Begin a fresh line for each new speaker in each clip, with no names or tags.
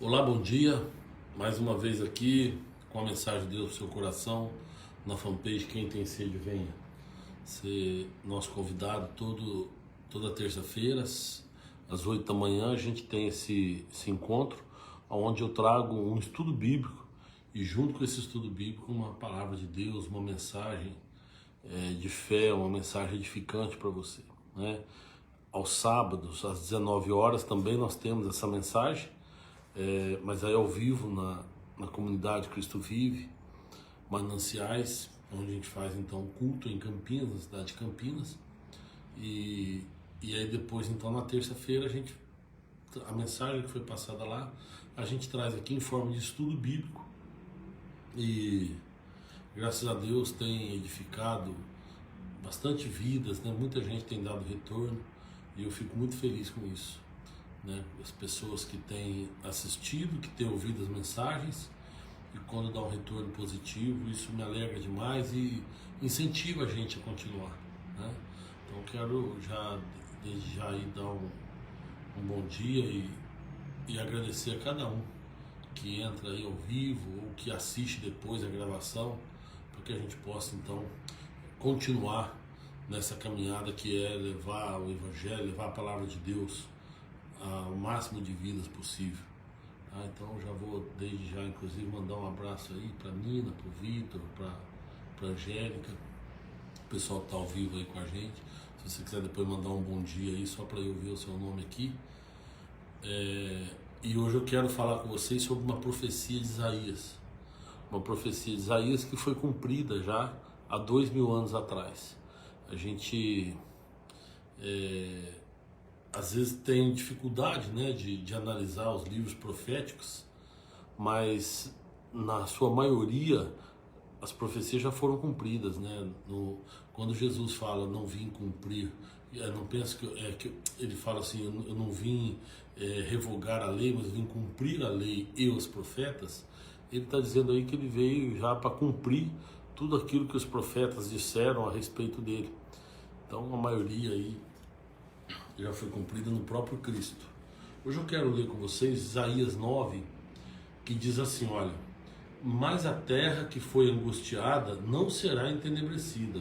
Olá, bom dia. Mais uma vez aqui com a mensagem de Deus no seu coração na fanpage Quem Tem Sede Venha. Ser nosso convidado toda terça-feira às 8 da manhã a gente tem esse encontro onde eu trago um estudo bíblico e junto com esse estudo bíblico uma palavra de Deus, uma mensagem de fé, uma mensagem edificante para você, né? Aos sábados às 19 horas também nós temos essa mensagem. Mas aí ao vivo na comunidade Cristo Vive, Mananciais, onde a gente faz então culto em Campinas, na cidade de Campinas, e aí depois então na terça-feira a mensagem que foi passada lá, a gente traz aqui em forma de estudo bíblico e graças a Deus tem edificado bastante vidas, né? Muita gente tem dado retorno e eu fico muito feliz com isso. Né? As pessoas que têm assistido, que têm ouvido as mensagens, e quando dá um retorno positivo, isso me alegra demais e incentiva a gente a continuar, né? Então quero desde já aí dar um bom dia e agradecer a cada um que entra aí ao vivo ou que assiste depois a gravação, para que a gente possa então continuar nessa caminhada que é levar o Evangelho, levar a Palavra de Deus ao máximo de vidas possível. Então já vou desde já inclusive mandar um abraço aí para Nina, para o Vitor, para Angélica, o pessoal que está ao vivo aí com a gente. Se você quiser depois mandar um bom dia aí só para eu ver o seu nome aqui. E hoje eu quero falar com vocês sobre uma profecia de Isaías, uma profecia de Isaías que foi cumprida já há 2000 anos atrás. A gente às vezes tem dificuldade, né, de analisar os livros proféticos, mas na sua maioria as profecias já foram cumpridas, né? Quando Jesus fala não vim cumprir, não penso que ele fala assim, eu não vim revogar a lei, mas vim cumprir a lei e os profetas. Ele está dizendo aí que ele veio já para cumprir tudo aquilo que os profetas disseram a respeito dele. Então a maioria aí já foi cumprida no próprio Cristo. Hoje eu quero ler com vocês Isaías 9, que diz assim, olha: mas a terra que foi angustiada não será entenebrecida.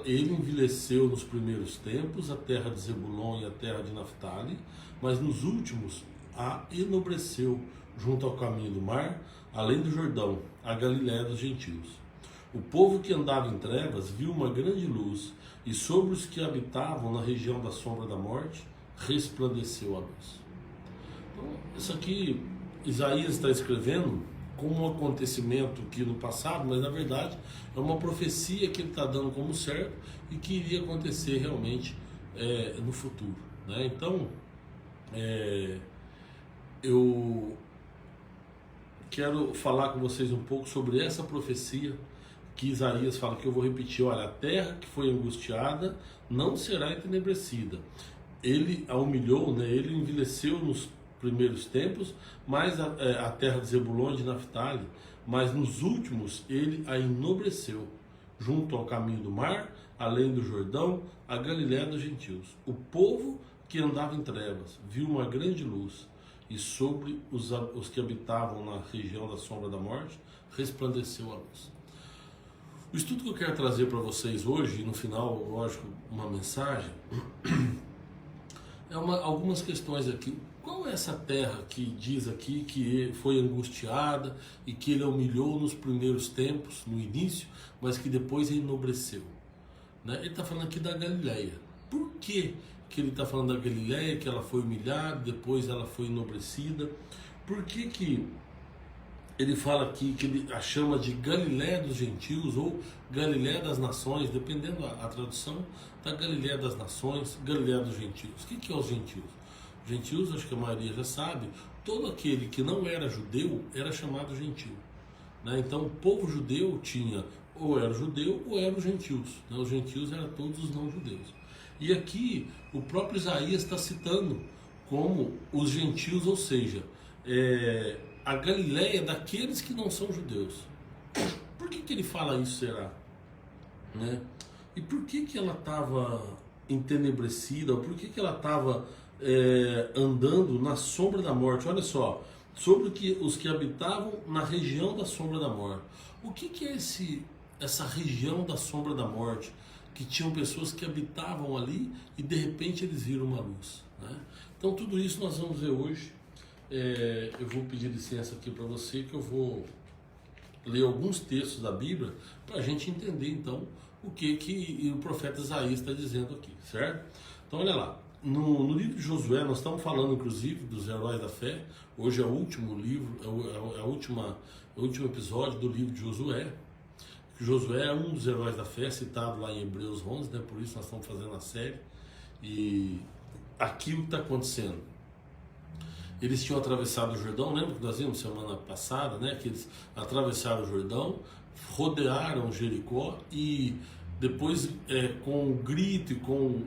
Ele envelheceu nos primeiros tempos, a terra de Zebulon e a terra de Naftali, mas nos últimos a enobreceu junto ao caminho do mar, além do Jordão, a Galiléia dos gentios. O povo que andava em trevas viu uma grande luz, e sobre os que habitavam na região da sombra da morte, resplandeceu a luz. Então, isso aqui, Isaías está escrevendo como um acontecimento que no passado, mas na verdade é uma profecia que ele está dando como certo e que iria acontecer realmente no futuro, né? Então, eu quero falar com vocês um pouco sobre essa profecia que Isaías fala, que eu vou repetir, olha: a terra que foi angustiada não será entenebrecida. Ele a humilhou, né? Ele envelheceu nos primeiros tempos, mas a terra de Zebulon e de Naftali, mas nos últimos ele a enobreceu, junto ao caminho do mar, além do Jordão, a Galiléia dos gentios. O povo que andava em trevas viu uma grande luz, e sobre os que habitavam na região da sombra da morte, resplandeceu a luz. O estudo que eu quero trazer para vocês hoje, e no final, lógico, uma mensagem, algumas questões aqui. Qual é essa terra que diz aqui que foi angustiada e que ele humilhou nos primeiros tempos, no início, mas que depois enobreceu? Né? Ele está falando aqui da Galiléia. Por que ele está falando da Galiléia, que ela foi humilhada, depois ela foi enobrecida? Por que ele fala aqui que ele a chama de Galiléia dos gentios ou Galiléia das nações, dependendo a tradução, da Galiléia das nações, Galiléia dos gentios? O que é os gentios? Os gentios, acho que a maioria já sabe, todo aquele que não era judeu era chamado gentio, né? Então o povo judeu tinha ou era judeu ou eram os gentios, né? Os gentios eram todos os não judeus. E aqui o próprio Isaías está citando como os gentios, ou seja, a Galiléia daqueles que não são judeus. Por que ele fala isso, será? Né? E por que ela estava entenebrecida? Por que ela estava andando na sombra da morte? Olha só, sobre os que habitavam na região da sombra da morte. O que é essa região da sombra da morte? Que tinham pessoas que habitavam ali e de repente eles viram uma luz, né? Então tudo isso nós vamos ver hoje. Eu vou pedir licença aqui para você, que eu vou ler alguns textos da Bíblia para a gente entender então o que o profeta Isaías está dizendo aqui, certo? Então olha lá, no livro de Josué nós estamos falando inclusive dos heróis da fé. Hoje é o último livro, é o último episódio do livro de Josué. Josué é um dos heróis da fé, citado lá em Hebreus 11, né? Por isso nós estamos fazendo a série. E aqui o que está acontecendo? Eles tinham atravessado o Jordão, lembra que nós vimos semana passada, né? Que eles atravessaram o Jordão, rodearam Jericó e depois, com o grito e com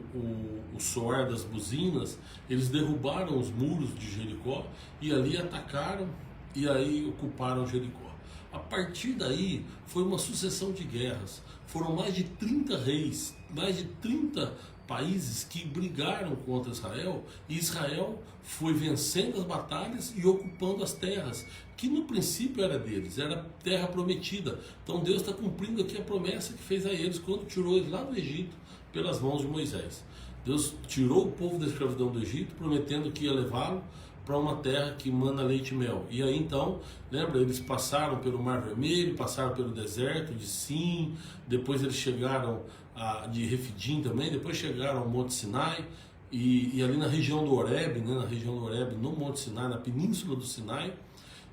o soar das buzinas, eles derrubaram os muros de Jericó e ali atacaram e aí ocuparam Jericó. A partir daí foi uma sucessão de guerras. Foram mais de 30 reis, mais de 30 países que brigaram contra Israel, e Israel foi vencendo as batalhas e ocupando as terras, que no princípio era deles, era terra prometida. Então Deus está cumprindo aqui a promessa que fez a eles quando tirou eles lá do Egito pelas mãos de Moisés. Deus tirou o povo da escravidão do Egito, prometendo que ia levá-lo para uma terra que mana leite e mel. E aí então, lembra, eles passaram pelo Mar Vermelho, passaram pelo deserto de Sim, depois eles chegaram de Refidim também, depois chegaram ao Monte Sinai, e ali na região do Horebe, né, na região do Horebe, no Monte Sinai, na península do Sinai,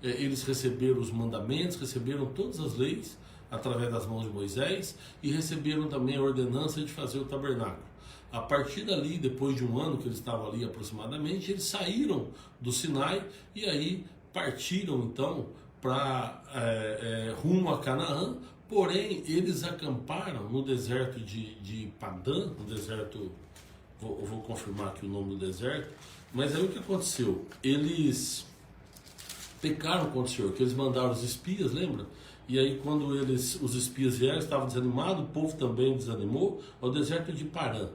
eles receberam os mandamentos, receberam todas as leis através das mãos de Moisés, e receberam também a ordenança de fazer o tabernáculo. A partir dali, depois de um ano que eles estavam ali aproximadamente, eles saíram do Sinai e aí partiram então para rumo a Canaã. Porém, eles acamparam no deserto de Padã, no deserto, eu vou confirmar aqui o nome do deserto, mas aí o que aconteceu? Eles pecaram contra o Senhor, que eles mandaram os espias, lembra? E aí quando os espias vieram, estavam desanimados, o povo também desanimou, ao deserto de Parã.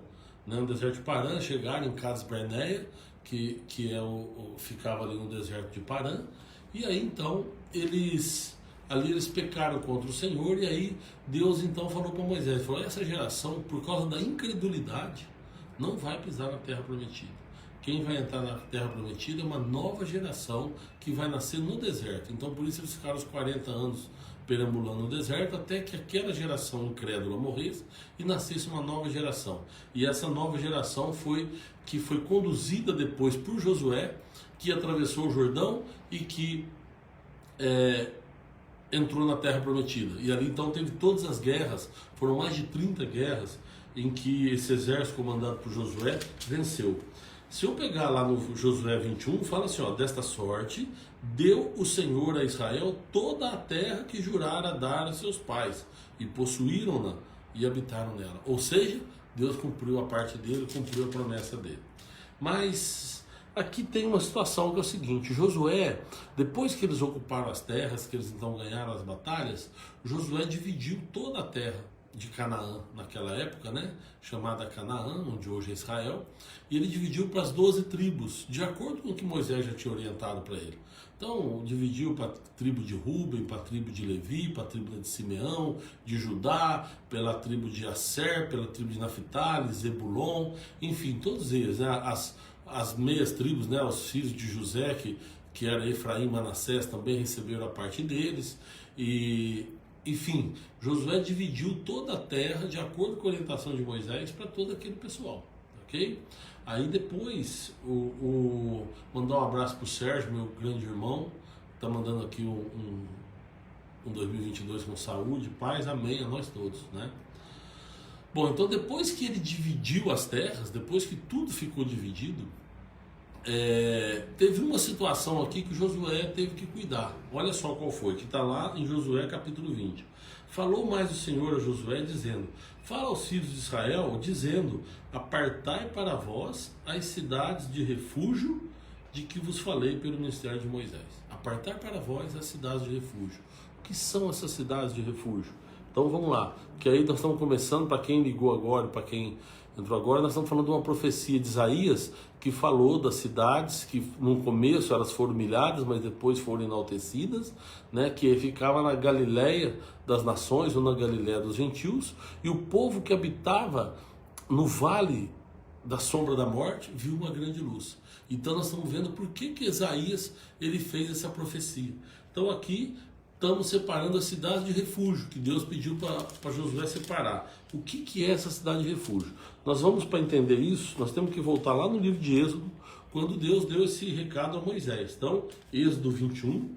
No deserto de Parã, chegaram em Cades Barneia, que ficava ali no deserto de Parã, e aí então eles pecaram contra o Senhor, e aí Deus então falou para Moisés, falou, essa geração, por causa da incredulidade, não vai pisar na terra prometida. Quem vai entrar na terra prometida é uma nova geração que vai nascer no deserto. Então por isso eles ficaram os 40 anos perambulando no deserto, até que aquela geração incrédula morresse e nascesse uma nova geração. E essa nova geração foi conduzida depois por Josué, que atravessou o Jordão e que entrou na terra prometida. E ali então teve todas as guerras, foram mais de 30 guerras em que esse exército comandado por Josué venceu. Se eu pegar lá no Josué 21, fala assim, desta sorte deu o Senhor a Israel toda a terra que jurara dar a seus pais, e possuíram-na e habitaram nela. Ou seja, Deus cumpriu a parte dele, cumpriu a promessa dele. Mas aqui tem uma situação que é o seguinte, Josué, depois que eles ocuparam as terras, que eles então ganharam as batalhas, Josué dividiu toda a terra de Canaã naquela época, né, chamada Canaã, onde hoje é Israel, e ele dividiu para as 12 tribos, de acordo com o que Moisés já tinha orientado para ele. Então, dividiu para a tribo de Ruben, para a tribo de Levi, para a tribo de Simeão, de Judá, pela tribo de Asser, pela tribo de Naphtali, Zebulon, enfim, todos eles, né, as meias tribos, né, os filhos de José, que era Efraim e Manassés, também receberam a parte deles, e enfim, Josué dividiu toda a terra de acordo com a orientação de Moisés para todo aquele pessoal, ok? Aí depois, mandar um abraço para o Sérgio, meu grande irmão, está mandando aqui um 2022 com saúde, paz, amém, a nós todos, né? Bom, então depois que ele dividiu as terras, depois que tudo ficou dividido, teve uma situação aqui que Josué teve que cuidar. Olha só qual foi, que está lá em Josué capítulo 20. Falou mais o Senhor a Josué dizendo, fala aos filhos de Israel dizendo, apartai para vós as cidades de refúgio de que vos falei pelo ministério de Moisés. Apartai para vós as cidades de refúgio. O que são essas cidades de refúgio? Então vamos lá, que aí nós estamos começando, para quem ligou agora, para quem entrou agora. Nós estamos falando de uma profecia de Isaías que falou das cidades que no começo elas foram humilhadas, mas depois foram enaltecidas, né, que ficava na Galiléia das nações ou na Galiléia dos gentios, e o povo que habitava no vale da sombra da morte viu uma grande luz. Então nós estamos vendo por que Isaías ele fez essa profecia. Então aqui estamos separando a cidade de refúgio, que Deus pediu para Josué separar. O que é essa cidade de refúgio? Nós vamos, para entender isso, nós temos que voltar lá no livro de Êxodo, quando Deus deu esse recado a Moisés. Então, Êxodo 21,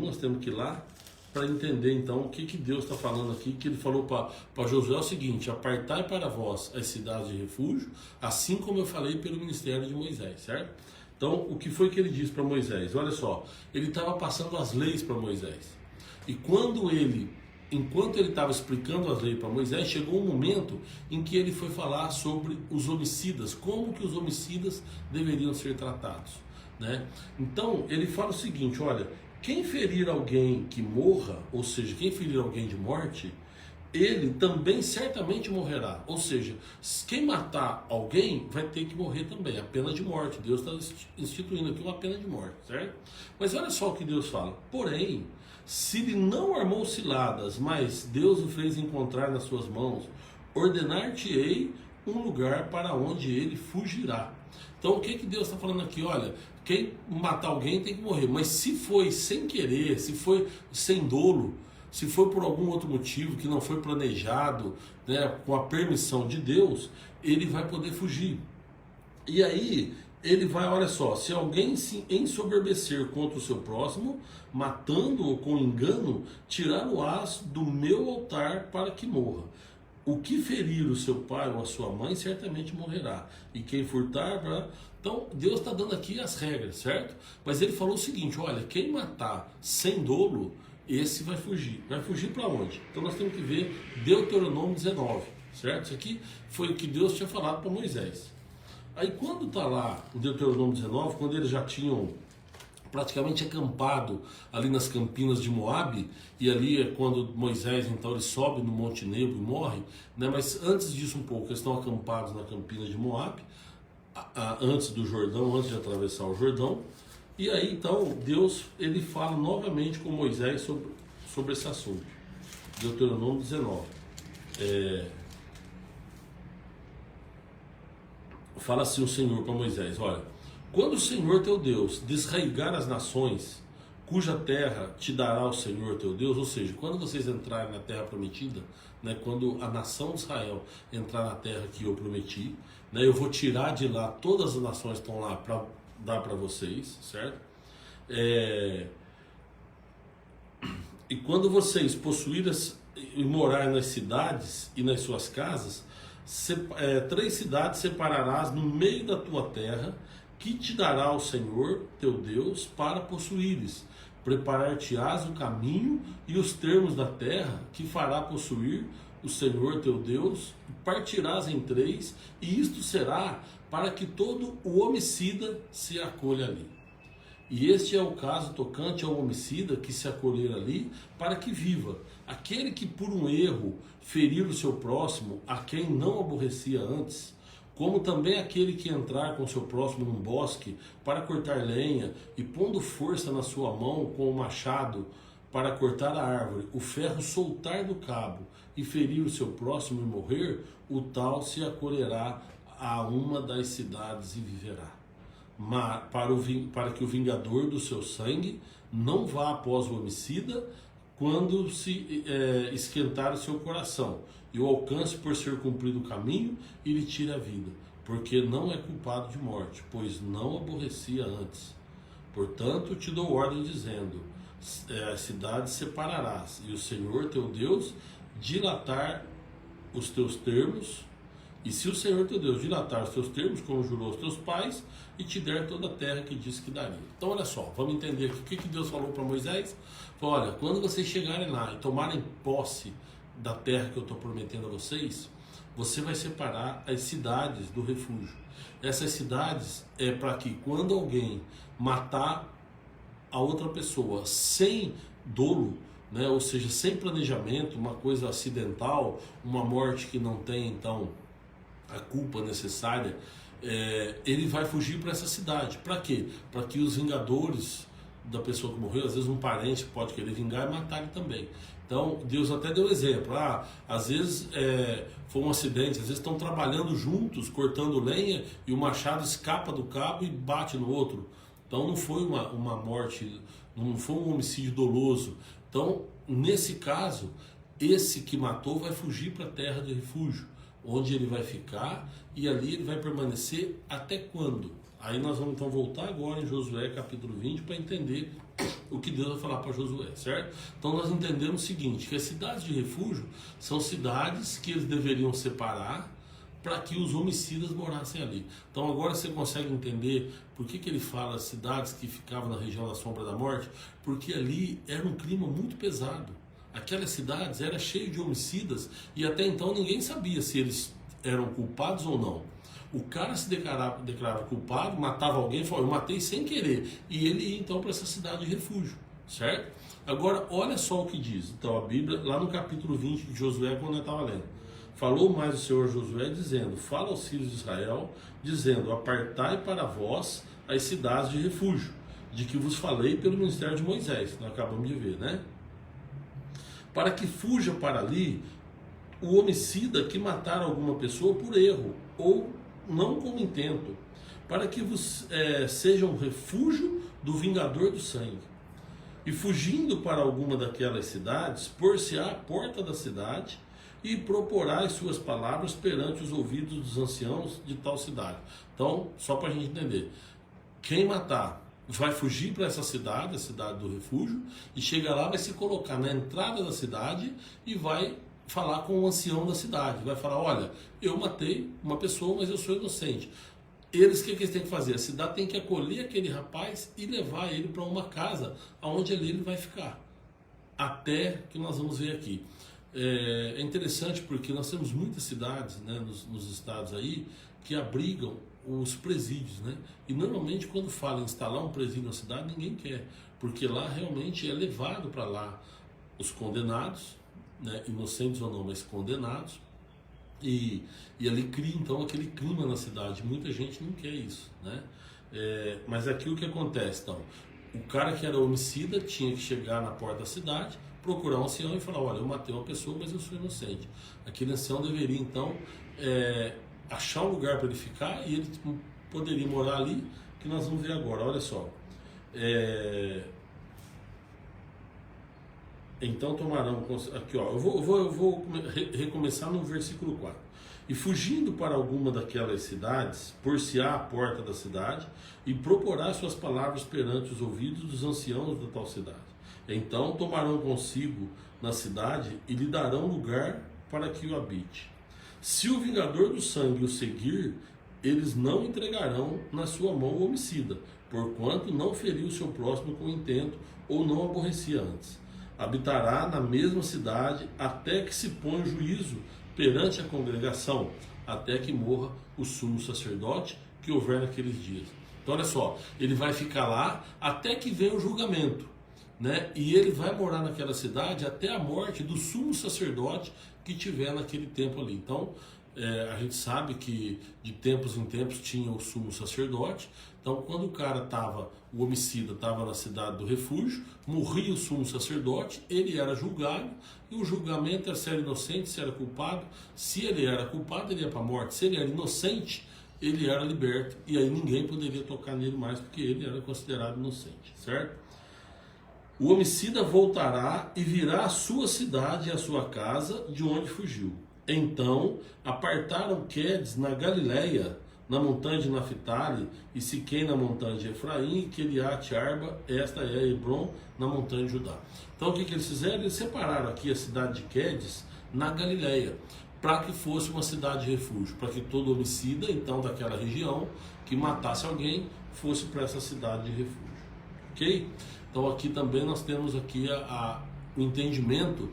nós temos que ir lá para entender então o que Deus está falando aqui, que ele falou para Josué o seguinte: apartai para vós as cidades de refúgio, assim como eu falei pelo ministério de Moisés, certo? Então, o que foi que ele disse para Moisés? Olha só, ele estava passando as leis para Moisés. E enquanto ele estava explicando as leis para Moisés, chegou um momento em que ele foi falar sobre os homicidas, como que os homicidas deveriam ser tratados, né? Então, ele fala o seguinte: olha, quem ferir alguém que morra, ou seja, quem ferir alguém de morte, ele também certamente morrerá. Ou seja, quem matar alguém vai ter que morrer também, a pena de morte. Deus está instituindo aqui uma pena de morte, certo? Mas olha só o que Deus fala: porém, se ele não armou ciladas, mas Deus o fez encontrar nas suas mãos, ordenar-te-ei um lugar para onde ele fugirá. Então o que Deus está falando aqui? Olha, quem matar alguém tem que morrer, mas se foi sem querer, se foi sem dolo, se foi por algum outro motivo que não foi planejado, né, com a permissão de Deus, ele vai poder fugir. E aí ele vai, olha só, se alguém se ensoberbecer contra o seu próximo, matando-o com engano, tirá-lo-ás do meu altar para que morra. O que ferir o seu pai ou a sua mãe certamente morrerá, e quem furtar... Então Deus está dando aqui as regras, certo? Mas ele falou o seguinte: olha, quem matar sem dolo, esse vai fugir. Vai fugir para onde? Então nós temos que ver Deuteronômio 19, certo? Isso aqui foi o que Deus tinha falado para Moisés. Aí quando está lá em Deuteronômio 19, quando eles já tinham praticamente acampado ali nas campinas de Moabe, e ali é quando Moisés então ele sobe no Monte Nebo e morre, né? Mas antes disso um pouco, eles estão acampados na campina de Moabe, antes do Jordão, antes de atravessar o Jordão. E aí então Deus ele fala novamente com Moisés sobre esse assunto. Deuteronômio 19. Fala assim o Senhor para Moisés: olha, quando o Senhor teu Deus desraigar as nações, cuja terra te dará o Senhor teu Deus, ou seja, quando vocês entrarem na terra prometida, né, quando a nação de Israel entrar na terra que eu prometi, né, eu vou tirar de lá todas as nações que estão lá para dar para vocês, certo? E quando vocês possuírem e morar nas cidades e nas suas casas, 3 cidades separarás no meio da tua terra, que te dará o Senhor teu Deus para possuíres. Preparar-te-ás o caminho e os termos da terra que fará possuir o Senhor teu Deus, e partirás em 3, e isto será para que todo o homicida se acolha ali. E este é o caso tocante ao homicida que se acolher ali, para que viva. Aquele que por um erro ferir o seu próximo, a quem não aborrecia antes, como também aquele que entrar com seu próximo num bosque para cortar lenha, e pondo força na sua mão com o machado para cortar a árvore, o ferro soltar do cabo e ferir o seu próximo e morrer, o tal se acolherá a uma das cidades e viverá. Mas para que o vingador do seu sangue não vá após o homicida quando se esquentar o seu coração, e o alcance por ser cumprido o caminho e lhe tire a vida, porque não é culpado de morte, pois não aborrecia antes. Portanto, te dou ordem dizendo: as cidades separarás, e o Senhor teu Deus dilatar os teus termos, e se o Senhor teu Deus dilatar os teus termos, como jurou aos teus pais, e te der toda a terra que disse que daria. Então olha só, vamos entender aqui o que Deus falou para Moisés. Falou: olha, quando vocês chegarem lá e tomarem posse da terra que eu estou prometendo a vocês, você vai separar as cidades do refúgio. Essas cidades é para que quando alguém matar a outra pessoa sem dolo, né, ou seja, sem planejamento, uma coisa acidental, uma morte que não tem então a culpa necessária, ele vai fugir para essa cidade. Para quê? Para que os vingadores da pessoa que morreu, às vezes um parente pode querer vingar e matar ele também. Então Deus até deu exemplo. Às vezes foi um acidente, às vezes estão trabalhando juntos, cortando lenha, e o machado escapa do cabo e bate no outro. Então não foi uma morte, não foi um homicídio doloso. Então, nesse caso, esse que matou vai fugir para a terra de refúgio, onde ele vai ficar, e ali ele vai permanecer até quando? Aí nós vamos então voltar agora em Josué capítulo 20 para entender o que Deus vai falar para Josué, certo? Então nós entendemos o seguinte, que as cidades de refúgio são cidades que eles deveriam separar para que os homicidas morassem ali. Então agora você consegue entender por que ele fala cidades que ficavam na região da sombra da morte? Porque ali era um clima muito pesado. Aquelas cidades eram cheias de homicidas e até então ninguém sabia se eles eram culpados ou não. O cara se declarava culpado, matava alguém, falava, eu matei sem querer. E ele ia então para essa cidade de refúgio, certo? Agora, olha só o que diz. Então a Bíblia, lá no capítulo 20 de Josué, quando eu estava lendo. Falou mais o Senhor Josué, dizendo, fala aos filhos de Israel, dizendo, apartai para vós as cidades de refúgio, de que vos falei pelo ministério de Moisés, que nós acabamos de ver, né? Para que fuja para ali o homicida que matar alguma pessoa por erro, ou não com intento, para que vos seja um refúgio do vingador do sangue. E fugindo para alguma daquelas cidades, pôr-se-á à porta da cidade, e proporá as suas palavras perante os ouvidos dos anciãos de tal cidade. Então, só para a gente entender, quem matar vai fugir para essa cidade, a cidade do refúgio, e chega lá, vai se colocar na entrada da cidade e vai falar com o ancião da cidade, vai falar, olha, eu matei uma pessoa, mas eu sou inocente. Eles, o que eles têm que fazer? A cidade tem que acolher aquele rapaz e levar ele para uma casa, onde ali ele vai ficar, até que nós vamos ver aqui. É interessante porque nós temos muitas cidades, né, nos estados aí que abrigam os presídios, né? E normalmente quando fala em instalar um presídio na cidade, ninguém quer, porque lá realmente é levado para lá os condenados, né, inocentes ou não, mas condenados, e ali cria então aquele clima na cidade. Muita gente não quer isso, né? Mas aqui o que acontece então? O cara que era homicida tinha que chegar na porta da cidade, procurar um ancião e falar, olha, eu matei uma pessoa, mas eu sou inocente. Aquele ancião deveria então achar um lugar para ele ficar, e ele poderia morar ali, que nós vamos ver agora. Olha só, então tomarão, aqui ó, eu vou recomeçar no versículo 4. E fugindo para alguma daquelas cidades, pôr-se-á à porta da cidade, e proporá suas palavras perante os ouvidos dos anciãos da tal cidade. Então tomarão consigo na cidade e lhe darão lugar para que o habite. Se o vingador do sangue o seguir, eles não entregarão na sua mão o homicida, porquanto não feriu o seu próximo com intento, ou não aborrecia antes. Habitará na mesma cidade até que se ponha juízo perante a congregação, até que morra o sumo sacerdote que houver naqueles dias. Então olha só, ele vai ficar lá até que venha o julgamento, né? E ele vai morar naquela cidade até a morte do sumo sacerdote que tiver naquele tempo ali. Então a gente sabe que de tempos em tempos tinha o sumo sacerdote. Então quando o homicida estava na cidade do refúgio, morria o sumo sacerdote, ele era julgado, e o julgamento era se era inocente, se era culpado. Se ele era culpado, ele ia para a morte. Se ele era inocente, ele era liberto, e aí ninguém poderia tocar nele mais, porque ele era considerado inocente, certo? O homicida voltará e virá à sua cidade e à sua casa, de onde fugiu. Então apartaram Quedes na Galileia, na montanha de Naphtali, e Siquém na montanha de Efraim, e Quiriate Arba, esta é Hebron, na montanha de Judá. Então o que eles fizeram? Eles separaram aqui a cidade de Quedes na Galileia, para que fosse uma cidade de refúgio, para que todo homicida então daquela região que matasse alguém fosse para essa cidade de refúgio, ok? Então aqui também nós temos aqui o entendimento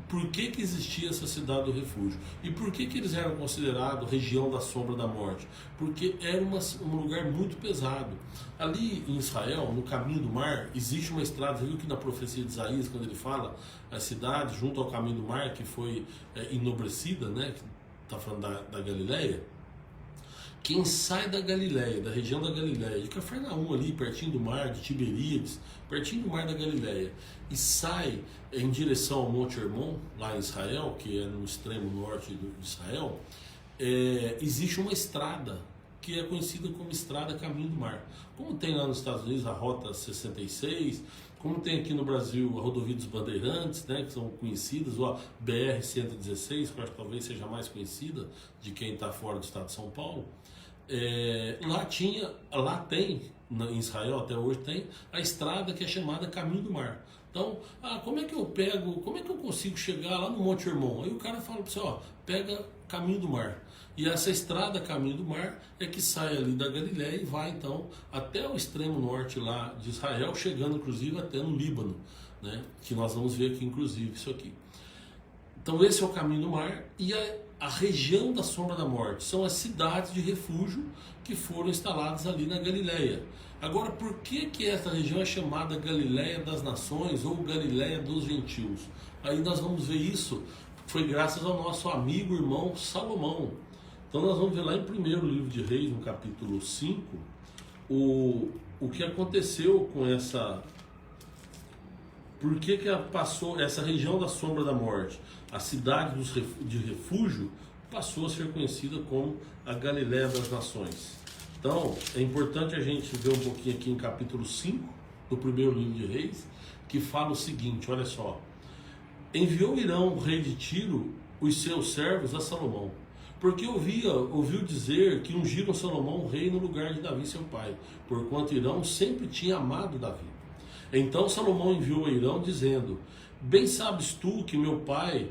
por que existia essa cidade do refúgio e por que eles eram considerados região da sombra da morte, porque era um lugar muito pesado. Ali em Israel, no caminho do mar, existe uma estrada. Você viu que na profecia de Isaías, quando ele fala a cidade junto ao caminho do mar que foi enobrecida, né? Está falando da Galileia, quem sai da Galileia, da região da Galileia, de Cafarnaum ali, pertinho do mar, de Tiberíades, pertinho do mar da Galileia, e sai em direção ao Monte Hermon, lá em Israel, que é no extremo norte de Israel, existe uma estrada que é conhecida como Estrada Caminho do Mar. Como tem lá nos Estados Unidos a Rota 66, como tem aqui no Brasil a Rodovia dos Bandeirantes, né, que são conhecidas, ou a BR-116, que eu acho que talvez seja mais conhecida de quem está fora do estado de São Paulo. Lá tem, em Israel até hoje tem, a estrada que é chamada Caminho do Mar. Então, como é que eu consigo chegar lá no Monte Hermon? Aí o cara fala para você, pega Caminho do Mar. E essa estrada Caminho do Mar é que sai ali da Galileia e vai então até o extremo norte lá de Israel, chegando inclusive até no Líbano, né? Que nós vamos ver aqui inclusive isso aqui. Então esse é o Caminho do Mar e a região da sombra da morte são as cidades de refúgio que foram instaladas ali na Galileia. Agora, por que essa região é chamada Galileia das Nações ou Galileia dos Gentios? Aí nós vamos ver isso, foi graças ao nosso amigo irmão Salomão. Então nós vamos ver lá em 1º livro de Reis, no capítulo 5, o que aconteceu com essa... Por que passou essa região da sombra da morte, a cidade de refúgio, passou a ser conhecida como a Galileia das Nações. Então é importante a gente ver um pouquinho aqui em capítulo 5 do 1º livro de Reis, que fala o seguinte, olha só: enviou Irão, o rei de Tiro, os seus servos a Salomão, porque ouviu dizer que ungiram Salomão rei no lugar de Davi seu pai, porquanto Irão sempre tinha amado Davi. Então Salomão enviou a Irão dizendo: bem sabes tu que meu pai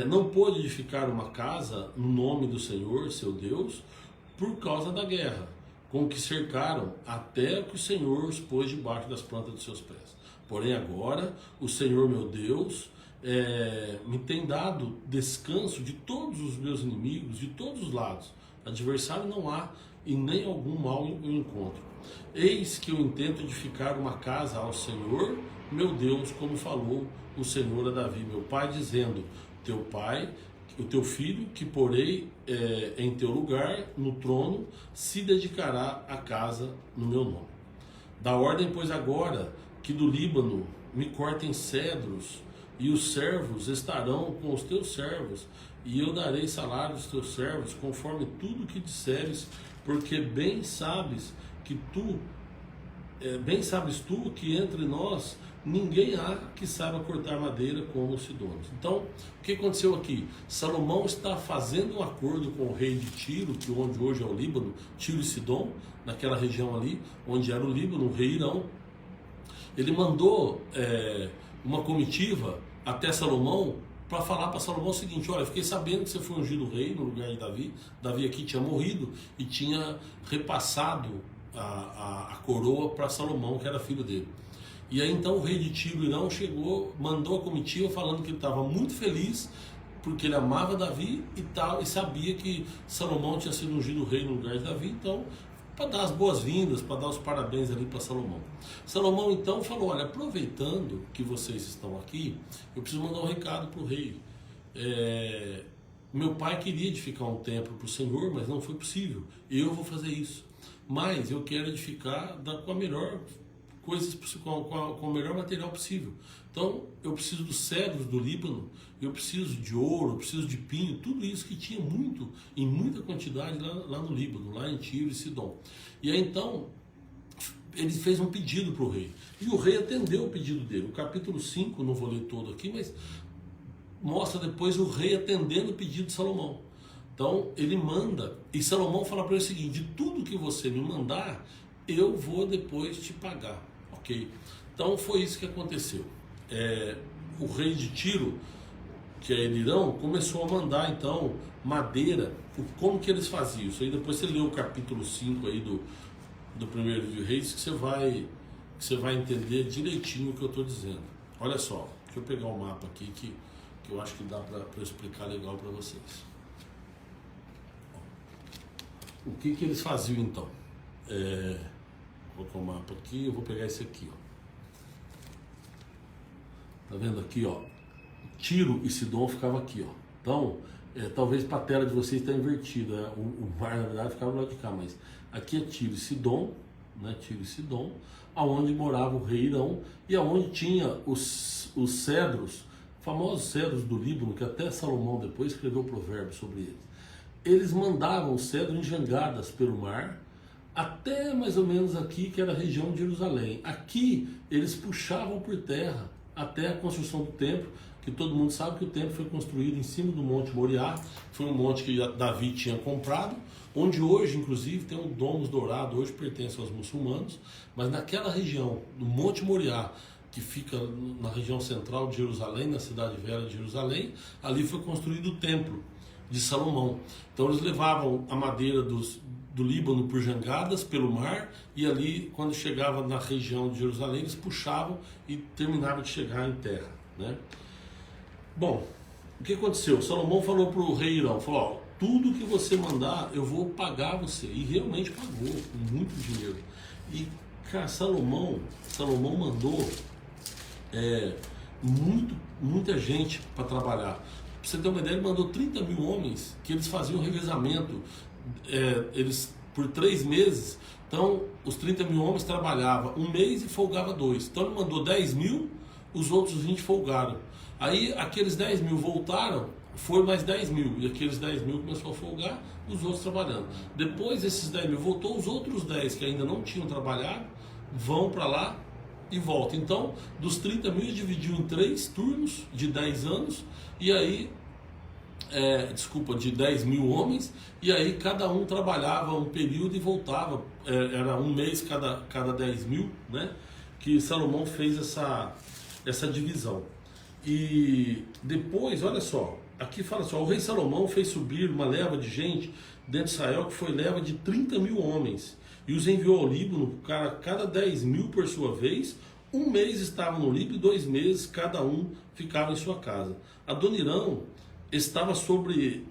não pôde edificar uma casa no nome do Senhor, seu Deus, por causa da guerra, com que cercaram, até que o Senhor os pôs debaixo das plantas dos seus pés. Porém agora o Senhor meu Deus me tem dado descanso de todos os meus inimigos, de todos os lados. Adversário não há, e nem algum mal eu encontro. Eis que eu intento edificar uma casa ao Senhor, meu Deus, como falou o Senhor a Davi, meu pai, dizendo: o teu filho, que porei em teu lugar, no trono, se dedicará à casa no meu nome. Dá ordem, pois, agora, que do Líbano me cortem cedros, e os servos estarão com os teus servos, e eu darei salário aos teus servos, conforme tudo que disseres, porque bem sabes tu que entre nós ninguém há que saiba cortar madeira como os sidônios. Então, o que aconteceu aqui? Salomão está fazendo um acordo com o rei de Tiro, que onde hoje é o Líbano, Tiro e Sidom, naquela região ali, onde era o Líbano, o rei Irão. Ele mandou uma comitiva até Salomão para falar para Salomão o seguinte: olha, fiquei sabendo que você foi ungido rei no lugar de Davi. Davi aqui tinha morrido e tinha repassado a coroa para Salomão, que era filho dele. E aí então o rei de Tiro, Irão, chegou, mandou a comitiva falando que ele estava muito feliz porque ele amava Davi e tal, e sabia que Salomão tinha sido ungido rei no lugar de Davi. Então, para dar as boas-vindas, para dar os parabéns ali para Salomão. Salomão então falou: olha, aproveitando que vocês estão aqui, eu preciso mandar um recado para o rei. Meu pai queria edificar um templo para o Senhor, mas não foi possível. Eu vou fazer isso. Mas eu quero edificar com a melhor coisas, com o melhor material possível. Então eu preciso dos cedros do Líbano, eu preciso de ouro, eu preciso de pinho, tudo isso que tinha em muita quantidade lá no Líbano, lá em Tiro e Sidom. E aí então ele fez um pedido para o rei, e o rei atendeu o pedido dele. O capítulo 5, não vou ler todo aqui, mas mostra depois o rei atendendo o pedido de Salomão. Então ele manda, e Salomão fala para ele o seguinte: de tudo que você me mandar, eu vou depois te pagar, ok? Então foi isso que aconteceu. O rei de Tiro, que é Irão, começou a mandar então madeira. Como que eles faziam isso? Aí depois você lê o capítulo 5 aí do 1º livro de Reis, que você vai entender direitinho o que eu estou dizendo. Olha só, deixa eu pegar um mapa aqui que eu acho que dá para explicar legal para vocês. O que eles faziam então? Vou colocar o mapa aqui, eu vou pegar esse aqui, ó. Tá vendo aqui, ó? Tiro e Sidom ficava aqui, ó. Então, talvez para a tela de vocês está invertida, né? O mar na verdade ficava do lado de cá, mas aqui é Tiro e Sidom, né? Tiro e Sidom, aonde morava o rei Irão e aonde tinha os cedros, famosos cedros do Líbano, que até Salomão depois escreveu provérbios sobre eles. Eles mandavam o cedro em jangadas pelo mar, até mais ou menos aqui, que era a região de Jerusalém. Aqui eles puxavam por terra até a construção do templo, que todo mundo sabe que o templo foi construído em cima do Monte Moriá, foi um monte que Davi tinha comprado, onde hoje, inclusive, tem um domus dourado, hoje pertence aos muçulmanos, mas naquela região, no Monte Moriá, que fica na região central de Jerusalém, na cidade velha de Jerusalém, ali foi construído o templo de Salomão. Então eles levavam a madeira do Líbano por jangadas, pelo mar, e ali, quando chegava na região de Jerusalém, eles puxavam e terminavam de chegar em terra, né? Bom, o que aconteceu? Salomão falou para o rei Irão, falou, ó, tudo que você mandar, eu vou pagar você. E realmente pagou, com muito dinheiro. E, cara, Salomão mandou muita gente para trabalhar. Pra você ter uma ideia, ele mandou 30 mil homens que eles faziam revezamento, eles por 3 meses. Então, os 30 mil homens trabalhavam um mês e folgava 2. Então, ele mandou 10 mil, os outros 20 folgaram. Aí, aqueles 10 mil voltaram, foi mais 10 mil. E aqueles 10 mil começou a folgar, os outros trabalhando. Depois, esses 10 mil voltou, os outros 10 que ainda não tinham trabalhado, vão para lá e voltam. Então, dos 30 mil, dividiu em 3 turnos de 10 anos, e aí, de 10 mil homens, e aí cada um trabalhava um período e voltava, era um mês cada 10 mil, né? Que Salomão fez essa divisão. E depois, olha só, aqui fala só, o rei Salomão fez subir uma leva de gente dentro de Israel, que foi leva de 30 mil homens, e os enviou ao Líbano, cada 10 mil por sua vez. Um mês estavam no Líbano e 2 meses cada um ficava em sua casa. Adonirão estava sobre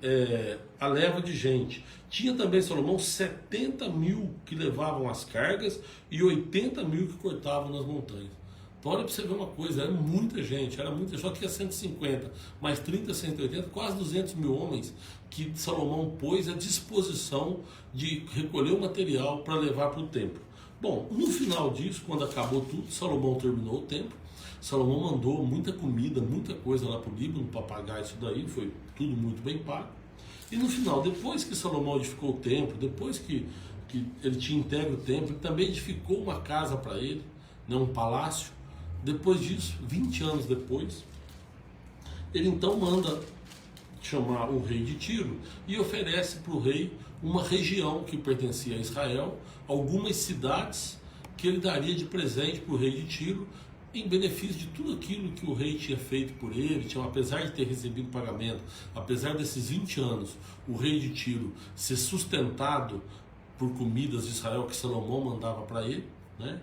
a leva de gente. Tinha também Salomão 70 mil que levavam as cargas e 80 mil que cortavam nas montanhas. Então olha para você ver uma coisa, era muita gente, só que ia 150, mais 30, 180, quase 200 mil homens que Salomão pôs à disposição de recolher o material para levar para o templo. Bom, no final disso, quando acabou tudo, Salomão terminou o templo. Salomão mandou muita comida, muita coisa lá para o Líbano para pagar isso daí, foi tudo muito bem pago. E no final, depois que Salomão edificou o templo, depois que ele tinha entregue o templo, ele também edificou uma casa para ele, né, um palácio. Depois disso, 20 anos depois, ele então manda chamar o rei de Tiro e oferece para o rei uma região que pertencia a Israel, algumas cidades que ele daria de presente para o rei de Tiro, em benefício de tudo aquilo que o rei tinha feito por ele. Apesar de ter recebido pagamento, apesar desses 20 anos, o rei de Tiro ser sustentado por comidas de Israel que Salomão mandava para ele, né?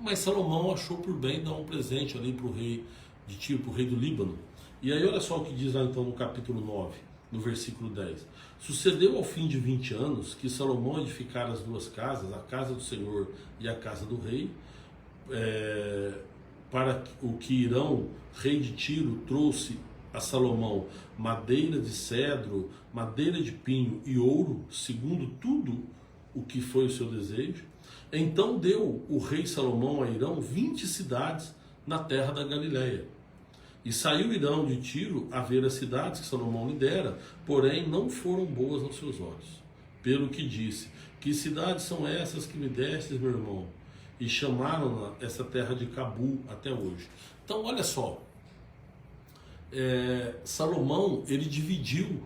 Mas Salomão achou por bem dar um presente ali para o rei de Tiro, para o rei do Líbano. E aí olha só o que diz lá então no capítulo 9, no versículo 10. Sucedeu ao fim de 20 anos que Salomão edificara as 2 casas, a casa do Senhor e a casa do rei, para o que Irão, rei de Tiro, trouxe a Salomão madeira de cedro, madeira de pinho e ouro, segundo tudo o que foi o seu desejo. Então deu o rei Salomão a Irão 20 cidades na terra da Galileia. E saiu Irão de Tiro a ver as cidades que Salomão lhe dera, porém não foram boas aos seus olhos. Pelo que disse, que cidades são essas que me destes, meu irmão? E chamaram essa terra de Cabul até hoje. Então olha só, Salomão, ele dividiu,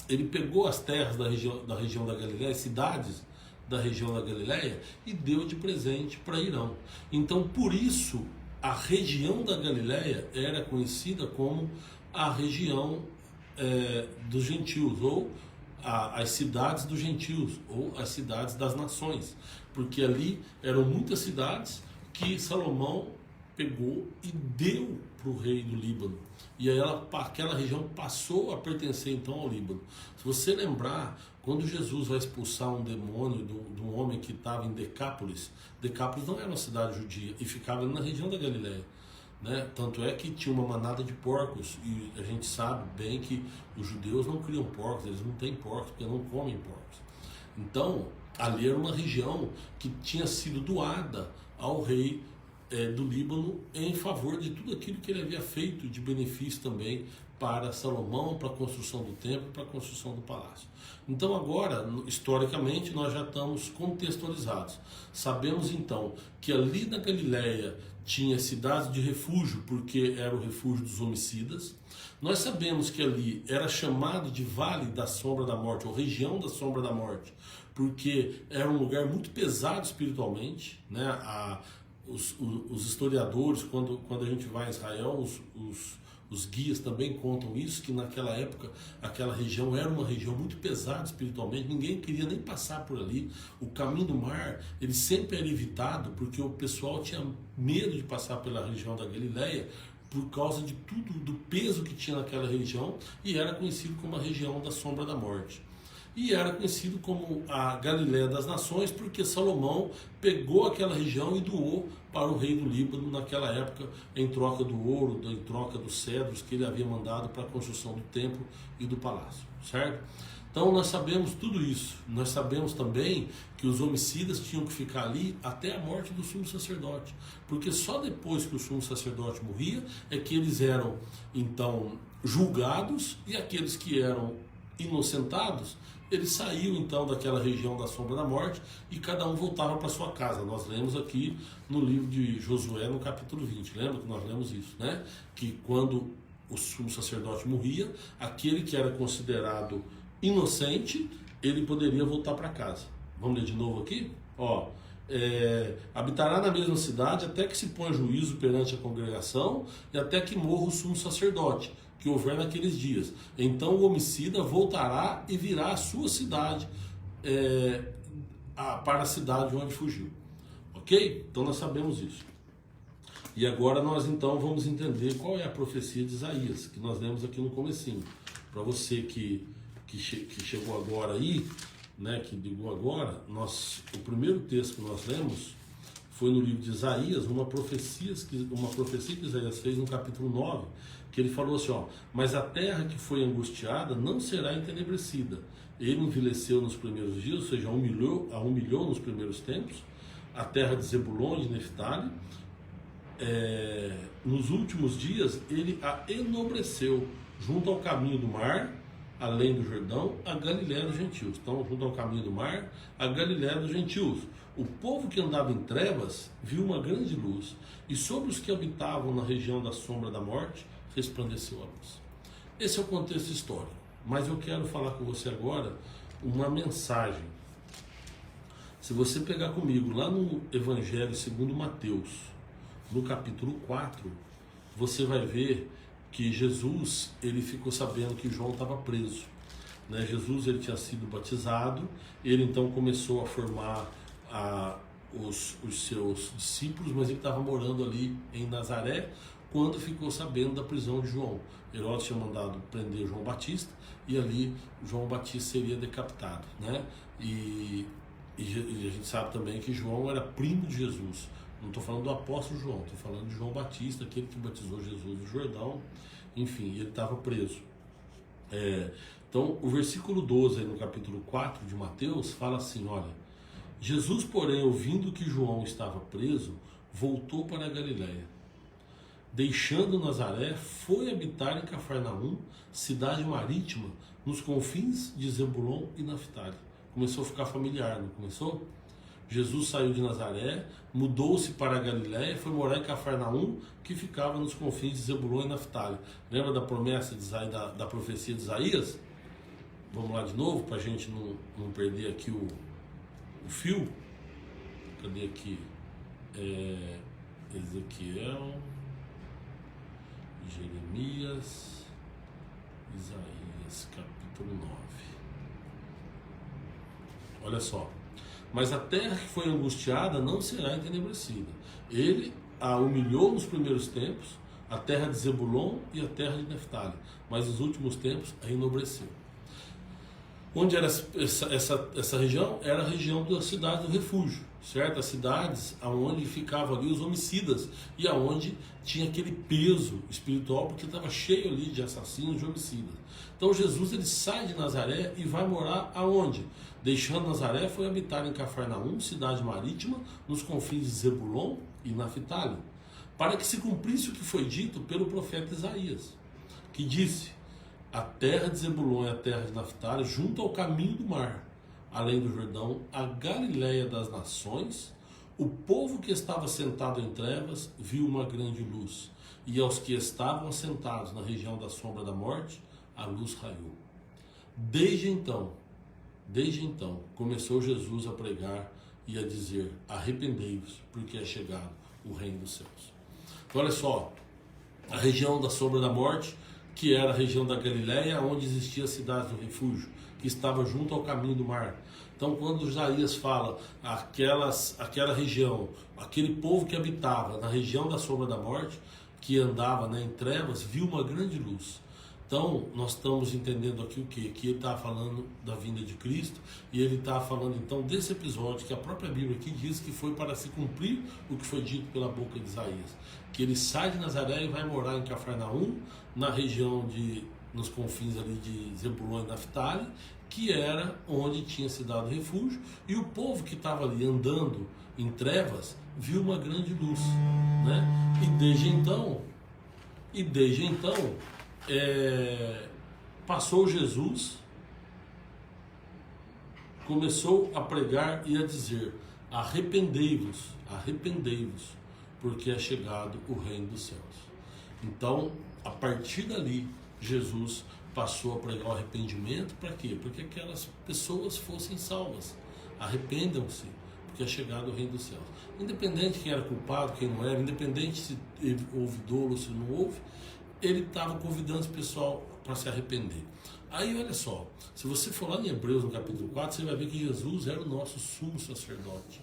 ele pegou as terras da região da Galileia, as cidades da região da Galileia, e deu de presente para Irão. Então por isso a região da Galileia era conhecida como a região dos gentios, ou as cidades dos gentios, ou as cidades das nações, porque ali eram muitas cidades que Salomão pegou e deu para o rei do Líbano, e aí aquela região passou a pertencer então ao Líbano. Se você lembrar, quando Jesus vai expulsar um demônio de um homem que estava em Decápolis não era uma cidade judia e ficava na região da Galileia. né? Tanto é que tinha uma manada de porcos, e a gente sabe bem que os judeus não criam porcos, eles não têm porcos, porque não comem porcos. Então, ali era uma região que tinha sido doada ao rei do Líbano em favor de tudo aquilo que ele havia feito de benefício também para Salomão, para a construção do templo, para a construção do palácio. Então agora, historicamente, nós já estamos contextualizados. Sabemos então que ali na Galileia tinha cidades de refúgio, porque era o refúgio dos homicidas. Nós sabemos que ali era chamado de Vale da Sombra da Morte, ou região da Sombra da Morte, porque era um lugar muito pesado espiritualmente, né? Os historiadores, quando a gente vai a Israel, os guias também contam isso, que naquela época aquela região era uma região muito pesada espiritualmente, ninguém queria nem passar por ali. O caminho do mar, ele sempre era evitado, porque o pessoal tinha medo de passar pela região da Galileia, por causa de tudo, do peso que tinha naquela região, e era conhecido como a região da Sombra da Morte. E era conhecido como a Galileia das Nações, porque Salomão pegou aquela região e doou para o rei do Líbano naquela época, em troca do ouro, em troca dos cedros que ele havia mandado para a construção do templo e do palácio, certo? Então nós sabemos tudo isso. Nós sabemos também que os homicidas tinham que ficar ali até a morte do sumo sacerdote, porque só depois que o sumo sacerdote morria é que eles eram então julgados, e aqueles que eram inocentados, eles saíam então daquela região da sombra da morte e cada um voltava para sua casa. Nós lemos aqui no livro de Josué, no capítulo 20, lembra que nós lemos isso, né? Que quando o sumo sacerdote morria, aquele que era considerado inocente, ele poderia voltar para casa. Vamos ler de novo aqui? Habitará na mesma cidade até que se ponha juízo perante a congregação e até que morra o sumo sacerdote que houver naqueles dias. Então o homicida voltará e virá à sua cidade, para a cidade onde fugiu. Ok? Então nós sabemos isso. E agora nós então vamos entender qual é a profecia de Isaías, que nós lemos aqui no comecinho. Para você que chegou agora aí, né, que ligou agora, o primeiro texto que nós lemos foi no livro de Isaías, uma profecia que Isaías fez no capítulo 9, que ele falou assim, mas a terra que foi angustiada não será entenebrecida. Ele envelheceu nos primeiros dias, ou seja, a humilhou nos primeiros tempos, a terra de Zebulon e de Neftali. Nos últimos dias ele a enobreceu junto ao caminho do mar, além do Jordão, a Galiléia dos gentios. Então, junto ao caminho do mar, a Galiléia dos gentios. O povo que andava em trevas viu uma grande luz, e sobre os que habitavam na região da sombra da morte resplandeceu a luz. Esse é o contexto histórico, mas eu quero falar com você agora uma mensagem. Se você pegar comigo lá no Evangelho segundo Mateus, no capítulo 4, você vai ver que Jesus, ele ficou sabendo que João estava preso, né? Jesus, ele tinha sido batizado, ele então começou a formar os seus discípulos, mas ele estava morando ali em Nazaré quando ficou sabendo da prisão de João. Herodes tinha mandado prender João Batista, e ali João Batista seria decapitado, né? E a gente sabe também que João era primo de Jesus. Não estou falando do apóstolo João, estou falando de João Batista, aquele que batizou Jesus no Jordão. Enfim, ele estava preso. Então, o versículo 12, aí no capítulo 4 de Mateus, fala assim, olha, Jesus, porém, ouvindo que João estava preso, voltou para a Galiléia. Deixando Nazaré, foi habitar em Cafarnaum, cidade marítima, nos confins de Zebulon e Naftali. Começou a ficar familiar, não começou? Jesus saiu de Nazaré, mudou-se para a Galiléia, foi morar em Cafarnaum, que ficava nos confins de Zebulon e Naftali. Lembra da promessa de Isaías, da profecia de Isaías? Vamos lá de novo, para a gente não perder aqui o fio. Cadê aqui? Ezequiel, Jeremias, Isaías, capítulo 9. Olha só. Mas a terra que foi angustiada não será entenebrecida. Ele a humilhou nos primeiros tempos, a terra de Zebulon e a terra de Neftali, mas nos últimos tempos a enobreceu. Onde era essa região? Era a região da cidade do refúgio, certo? As cidades aonde ficavam ali os homicidas e aonde tinha aquele peso espiritual, porque estava cheio ali de assassinos, de homicidas. Então Jesus ele sai de Nazaré e vai morar aonde? Deixando Nazaré, foi habitar em Cafarnaum, cidade marítima, nos confins de Zebulon e Naftali, para que se cumprisse o que foi dito pelo profeta Isaías, que disse: a terra de Zebulon e a terra de Naftali, junto ao caminho do mar, além do Jordão, a Galiléia das nações, o povo que estava sentado em trevas viu uma grande luz, e aos que estavam assentados na região da sombra da morte, a luz raiou. Desde então, começou Jesus a pregar e a dizer: arrependei-vos, porque é chegado o reino dos céus. Então, olha só, a região da sombra da morte, que era a região da Galiléia, onde existia a cidade do refúgio, que estava junto ao caminho do mar. Então, quando Isaías fala aquela região, aquele povo que habitava na região da sombra da morte, que andava, né, em trevas, viu uma grande luz. Então, nós estamos entendendo aqui o quê? Que ele está falando da vinda de Cristo, e ele está falando então desse episódio que a própria Bíblia aqui diz que foi para se cumprir o que foi dito pela boca de Isaías, que ele sai de Nazaré e vai morar em Cafarnaum, na região nos confins ali de Zebulon e Naftali, que era onde tinha se dado refúgio, e o povo que estava ali andando em trevas viu uma grande luz, né? E desde então passou Jesus, começou a pregar e a dizer: arrependei-vos, porque é chegado o reino dos céus. Então, a partir dali, Jesus passou a pregar o arrependimento. Para quê? Porque aquelas pessoas fossem salvas. Arrependam-se, porque é chegado o reino dos céus. Independente de quem era culpado, quem não era, independente se houve dolo ou se não houve, ele estava convidando o pessoal para se arrepender. Aí, olha só, se você for lá em Hebreus, no capítulo 4, você vai ver que Jesus era o nosso sumo sacerdote,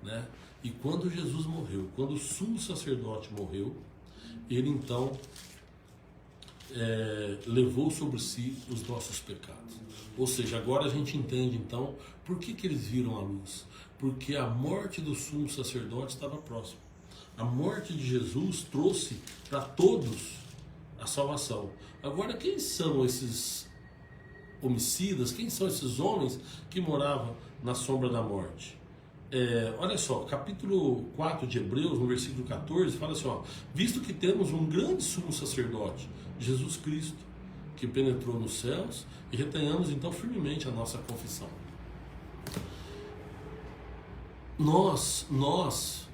né? E quando Jesus morreu, quando o sumo sacerdote morreu, ele então levou sobre si os nossos pecados. Ou seja, agora a gente entende então por que eles viram a luz. Porque a morte do sumo sacerdote estava próxima. A morte de Jesus trouxe para todos a salvação. Agora, quem são esses homicidas? Quem são esses homens que moravam na sombra da morte? Olha só, capítulo 4 de Hebreus, no versículo 14, fala assim: visto que temos um grande sumo sacerdote, Jesus Cristo, que penetrou nos céus, e retenhamos então firmemente a nossa confissão. Nós,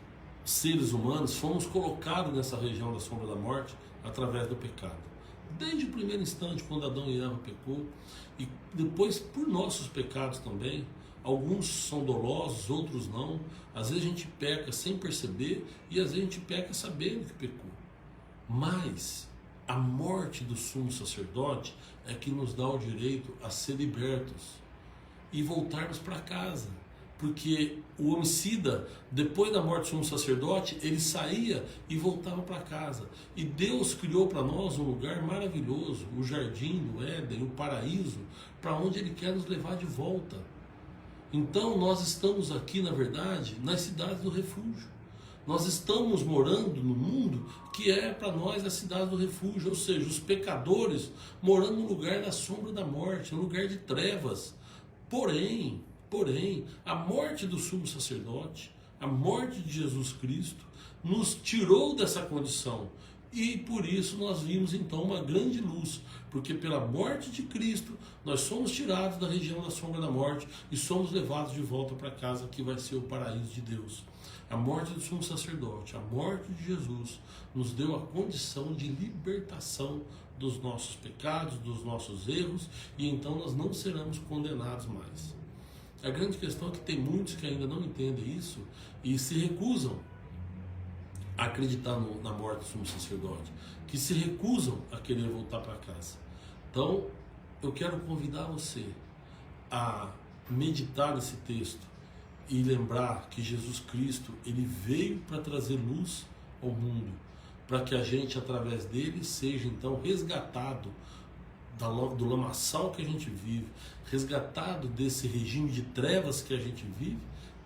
seres humanos, fomos colocados nessa região da sombra da morte através do pecado. Desde o primeiro instante, quando Adão e Eva pecou, e depois por nossos pecados também. Alguns são dolosos, outros não. Às vezes a gente peca sem perceber, e às vezes a gente peca sabendo que pecou. Mas a morte do sumo sacerdote é que nos dá o direito a ser libertos e voltarmos para casa. Porque o homicida, depois da morte do sumo sacerdote, ele saía e voltava para casa. E Deus criou para nós um lugar maravilhoso, o jardim do Éden, o paraíso, para onde Ele quer nos levar de volta. Então nós estamos aqui, na verdade, nas cidades do refúgio. Nós estamos morando no mundo que é para nós a cidade do refúgio, ou seja, os pecadores morando no lugar da sombra da morte, no lugar de trevas. Porém, a morte do sumo sacerdote, a morte de Jesus Cristo, nos tirou dessa condição. E por isso nós vimos então uma grande luz, porque pela morte de Cristo nós somos tirados da região da sombra da morte e somos levados de volta para casa, que vai ser o paraíso de Deus. A morte do sumo sacerdote, a morte de Jesus, nos deu a condição de libertação dos nossos pecados, dos nossos erros, e então nós não seremos condenados mais. A grande questão é que tem muitos que ainda não entendem isso e se recusam a acreditar na morte do sumo sacerdote, que se recusam a querer voltar para casa. Então, eu quero convidar você a meditar nesse texto e lembrar que Jesus Cristo, Ele veio para trazer luz ao mundo, para que a gente, através dele, seja então resgatado do lamaçal que a gente vive, resgatado desse regime de trevas que a gente vive,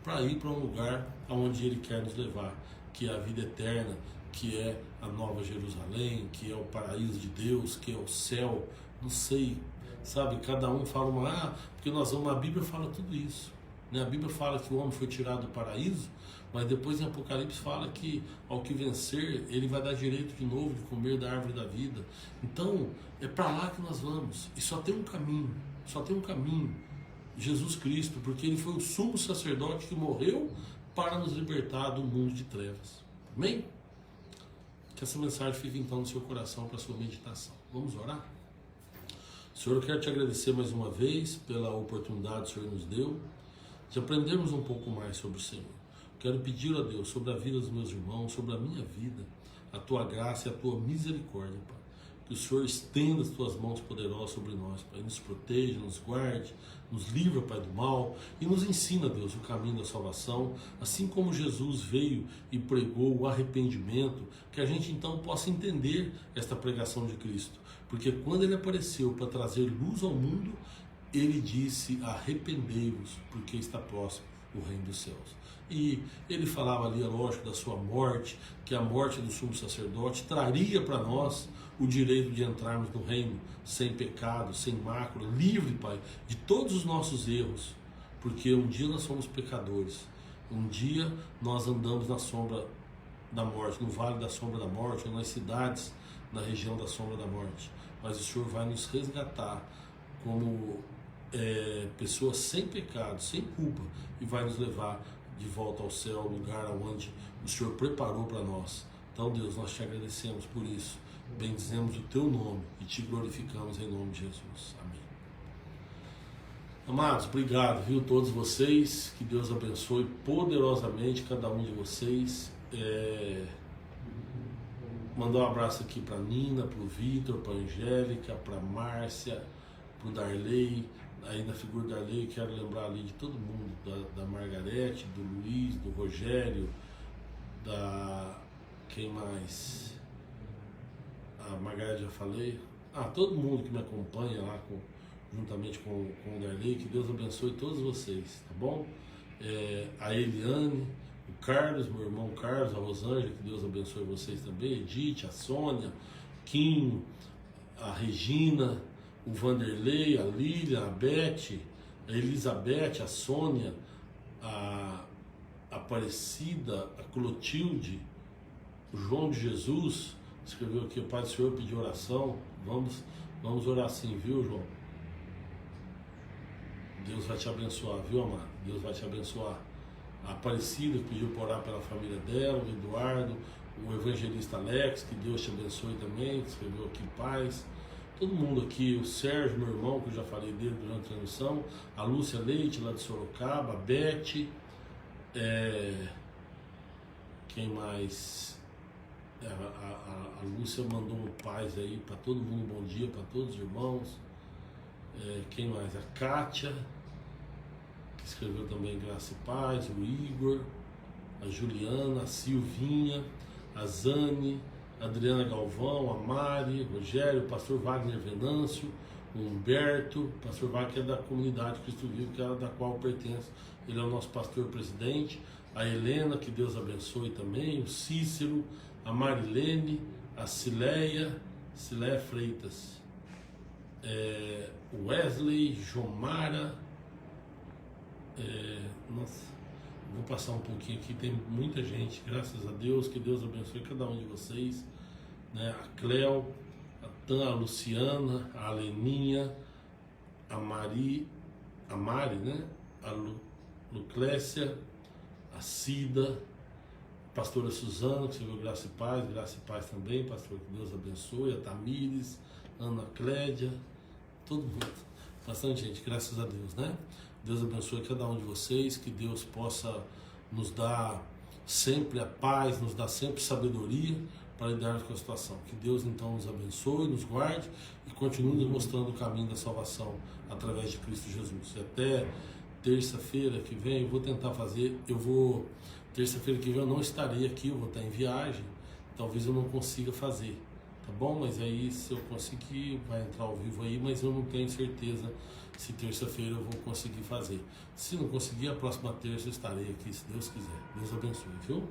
para ir para um lugar aonde Ele quer nos levar, que é a vida eterna, que é a Nova Jerusalém, que é o paraíso de Deus, que é o céu. Não sei, sabe? Cada um fala porque nós vamos, a Bíblia fala tudo isso, né? A Bíblia fala que o homem foi tirado do paraíso, mas depois em Apocalipse fala que ao que vencer, ele vai dar direito de novo de comer da árvore da vida. Então, é para lá que nós vamos. E só tem um caminho, Jesus Cristo, porque Ele foi o sumo sacerdote que morreu para nos libertar do mundo de trevas. Amém? Que essa mensagem fique então no seu coração para a sua meditação. Vamos orar? Senhor, eu quero te agradecer mais uma vez pela oportunidade que o Senhor nos deu de aprendermos um pouco mais sobre o Senhor. Quero pedir a Deus sobre a vida dos meus irmãos, sobre a minha vida, a Tua graça e a Tua misericórdia, Pai. Que o Senhor estenda as Tuas mãos poderosas sobre nós, Pai. Nos proteja, nos guarde, nos livra, Pai, do mal e nos ensina, Deus, o caminho da salvação. Assim como Jesus veio e pregou o arrependimento, que a gente então possa entender esta pregação de Cristo. Porque quando Ele apareceu para trazer luz ao mundo, Ele disse: arrependei-vos, porque está próximo o reino dos céus. E Ele falava ali, é lógico, da sua morte, que a morte do sumo sacerdote traria para nós o direito de entrarmos no reino sem pecado, sem mácula, livre, Pai, de todos os nossos erros, porque um dia nós somos pecadores, um dia nós andamos na sombra da morte, no vale da sombra da morte, ou nas cidades na região da sombra da morte, mas o Senhor vai nos resgatar como pessoas sem pecado, sem culpa, e vai nos levar de volta ao céu, lugar onde o Senhor preparou para nós. Então, Deus, nós te agradecemos por isso, bendizemos o Teu nome e te glorificamos em nome de Jesus. Amém. Amados, obrigado, viu, todos vocês, que Deus abençoe poderosamente cada um de vocês. Mandar um abraço aqui para Nina, para o Vitor, para a Angélica, para a Márcia, para o Darley. Aí na figura da Darley, quero lembrar ali de todo mundo, da Margarete, do Luiz, do Rogério, quem mais? A Margarete já falei. Todo mundo que me acompanha lá, juntamente com o Darley, que Deus abençoe todos vocês, tá bom? A Eliane, o Carlos, meu irmão Carlos, a Rosângela, que Deus abençoe vocês também, Edith, a Sônia, Kim, a Regina, o Vanderlei, a Lília, a Beth, a Elizabeth, a Sônia, a Aparecida, a Clotilde, o João de Jesus, escreveu aqui: o Pai do Senhor pediu oração. Vamos orar sim, viu, João? Deus vai te abençoar, viu, amado? Deus vai te abençoar. A Aparecida pediu para orar pela família dela, o Eduardo, o evangelista Alex, que Deus te abençoe também, que escreveu aqui paz. Todo mundo aqui, o Sérgio, meu irmão, que eu já falei dele durante a transmissão, a Lúcia Leite, lá de Sorocaba, a Beth, quem mais? A Lúcia mandou um paz aí para todo mundo, bom dia para todos os irmãos. Quem mais? A Kátia, que escreveu também Graça e Paz, o Igor, a Juliana, a Silvinha, a Zane, a Adriana Galvão, a Mari, o Rogério, o pastor Wagner Venâncio, o Humberto, o pastor Wagner, que é da comunidade Cristo Vivo, que é da qual eu pertenço. Ele é o nosso pastor presidente. A Helena, que Deus abençoe também, o Cícero, a Marilene, a Cileia Freitas, o Wesley, Jomara, nossa, vou passar um pouquinho aqui, tem muita gente, graças a Deus, que Deus abençoe cada um de vocês, né? A Cleo, a Tan, a Luciana, a Aleninha, a Mari, né? A Luclécia, a Cida, a pastora Suzana, que recebeu Graça e Paz também, pastor, que Deus abençoe, a Tamires, Ana Clédia, todo mundo, bastante gente, graças a Deus, né? Deus abençoe cada um de vocês, que Deus possa nos dar sempre a paz, nos dar sempre sabedoria para lidarmos com a situação. Que Deus então nos abençoe, nos guarde e continue nos mostrando o caminho da salvação através de Cristo Jesus. E até terça-feira que vem eu vou tentar fazer, terça-feira que vem eu não estarei aqui, eu vou estar em viagem, talvez eu não consiga fazer, tá bom? Mas aí se eu conseguir, vai entrar ao vivo aí, mas eu não tenho certeza se terça-feira eu vou conseguir fazer. Se não conseguir, a próxima terça eu estarei aqui, se Deus quiser. Deus abençoe, viu?